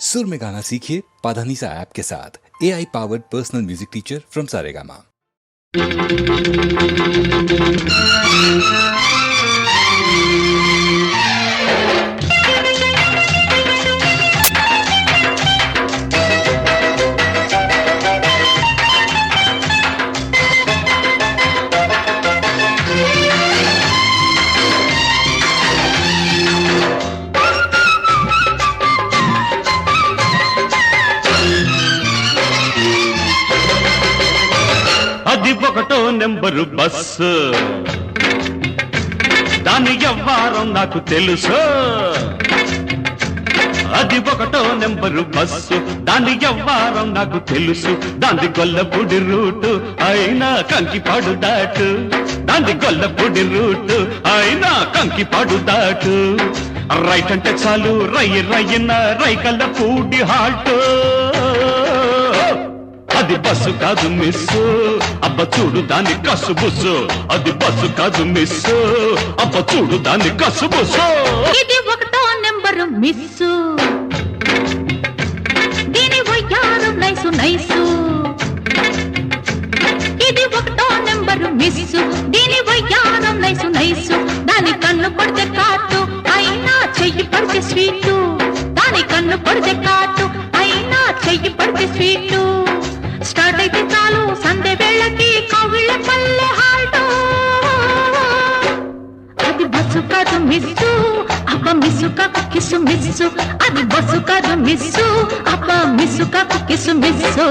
सुर में गाना सीखिए पाधानीसा ऐप के साथ। AI powered personal music teacher from Saregama. అది ఒకటో నెంబరు బస్సు, దాని వ్యవహారం నాకు తెలుసు. అది ఒకటో నెంబరు బస్సు, దాని వ్యవహారం నాకు తెలుసు. దాని గొల్లపూడి రూటు అయినా కంకిపాడు దాటు, దాని గొల్లపూడి రూటు అయినా కంకిపాడు దాటు. రైట్ అంటే చాలు రయ్య రయ్యన రైకల్లపూడి హాల్ట్. అది బస్సు కాదు మిస్సు, అబ్బ చూడు దాని కసు బుస్సు. అది బస్సు కాదు మిస్సు, అబ్బ చూడు దాని కసు బుస్సు. ఇది ఒకటో నెంబరు మిస్సు, దీని వయ్యారు నైసు నైసు. ఇది ఒకటో నెంబరు మిస్సు, దీని వయ్యారు నైసు నైసు. దాని కన్ను పడితే కాటు అయినా చెయ్యి పడితే స్వీటు. దాని కన్ను పడితే కాటు అయినా చెయ్యి పడితే స్వీటు. స్టార్ట్ అయితే చాలు సందే వేళకి కవిళ్ళ పల్లె హాల్ట్. అది బస్సు కాదు మిస్సు, అబ్బ మిస్సు కాకు కిసు మిస్సు. అది బస్సు కాదు మిస్సు, అబ్బ మిస్సు కాకు కిసు మిస్సు.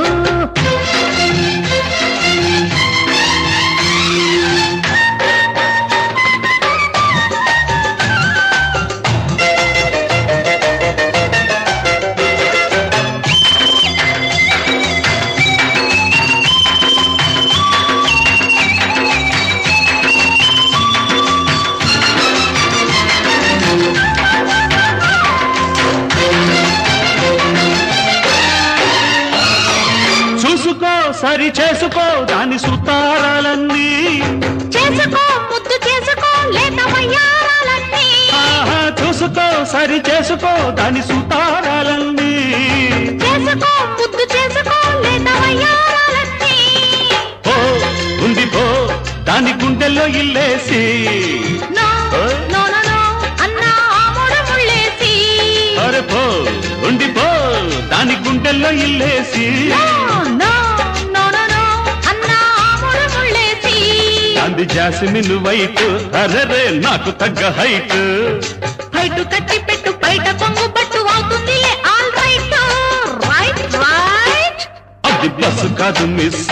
చూసుకో సరి చేసుకో దాని సుతారాలన్నీ, చేసుకో ముద్దు చేసుకో లేత వయ్యారాలన్నీ. చూసుకో సరి చేసుకో దాని సుతారాలన్నీ. చేసుకో ముద్దు చేసుకో లేత వయ్యారాలన్నీ. పో ఉంది పో దాని గుండెల్లో ఇల్లేసి, నో నో నో నో అన్నా ఆమోడు ముళ్ళేసి. అరే పో ఉండి పో దాని గుండెల్లో ఇల్లేసి. No no no no no అన్నా ఆమోడు ముళ్ళేసి. అంది జాస్మిన్ వైట్, అరరే నాకు తగ్గ హైట్. హైటు కట్టి పెట్టు బయట కొంగు పట్టు అవుతుందిలే ఆల్ రైట్. Right right. అది బస్సు కాదు మిస్,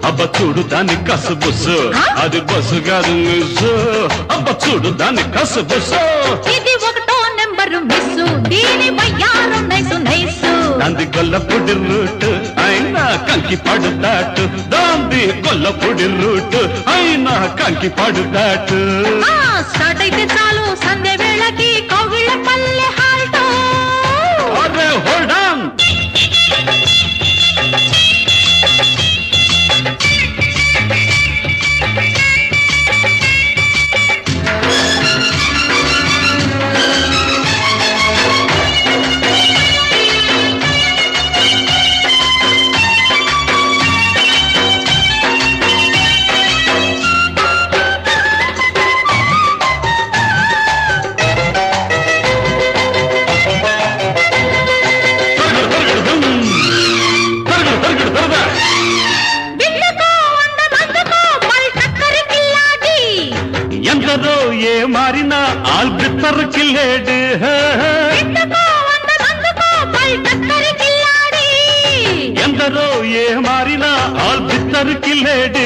అబ్బ చూడు దాని కసు బుస్సు. అది బస్సు కాదు మిస్, అబ్బ చూడు దాని కసు బుస్సు. ఇది ఒకటో నెంబరు మిస్సు, దీని వయ్యారు నైసు నైసు. దాంది గొల్లపూడి రూట్ అయినా కంకిపాడు దాటు. దాంది గొల్లపూడి రూట్ అయినా కంకిపాడు దాటు. స్టార్ట్ అయితే చాలు సంధ్య వేళకి కవిళ్ళ పల్లె హాల్ట్. అరే హోల్డ్ ఆన్. ఎందరో ఏ మారినా ఆల్బిత్తర్ కిల్లేడు. ఎందరో ఏ మారినా ఆల్బిత్తర్ కిల్లేడు.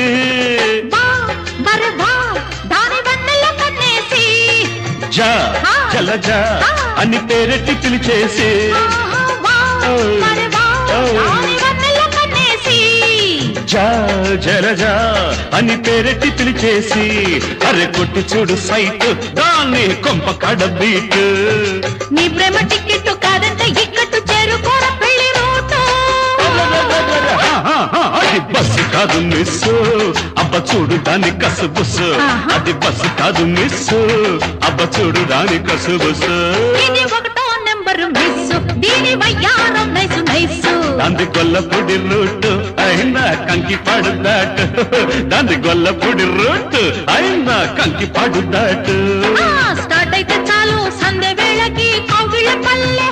జా జలజ అని పేరెట్టి పిలిచేసి, జా జలజ అని పేరెట్టి పిలిచేసి. అరే కొట్టి చూడు సైట్ దాన్ని కొంప కడ బీట్. నీ ప్రేమ టికెట్ కాదంటే ఇక్కట్టు చేరుకోర పెళ్లి రూటు. అది బస్సు కాదు మిస్, అబ్బ చూడు దాని కసు బుస్సు. అది బస్సు కాదు మిస్, అబ్బ చూడు దాని కసు బుస్సు. ఇది ఒకటో నెంబరు మిస్సు. దీని వయ్యారం నైసు నైసు దాంది గొల్లపూడి రూటు అయినా కంకి పాడు దాటు దాంది గొల్లపూడి రూటు అయినా కంకి పాడు దాటు స్టార్ట్ అయితే చాలు సంధ్య వేళకి కౌగిళ్ళ పల్లె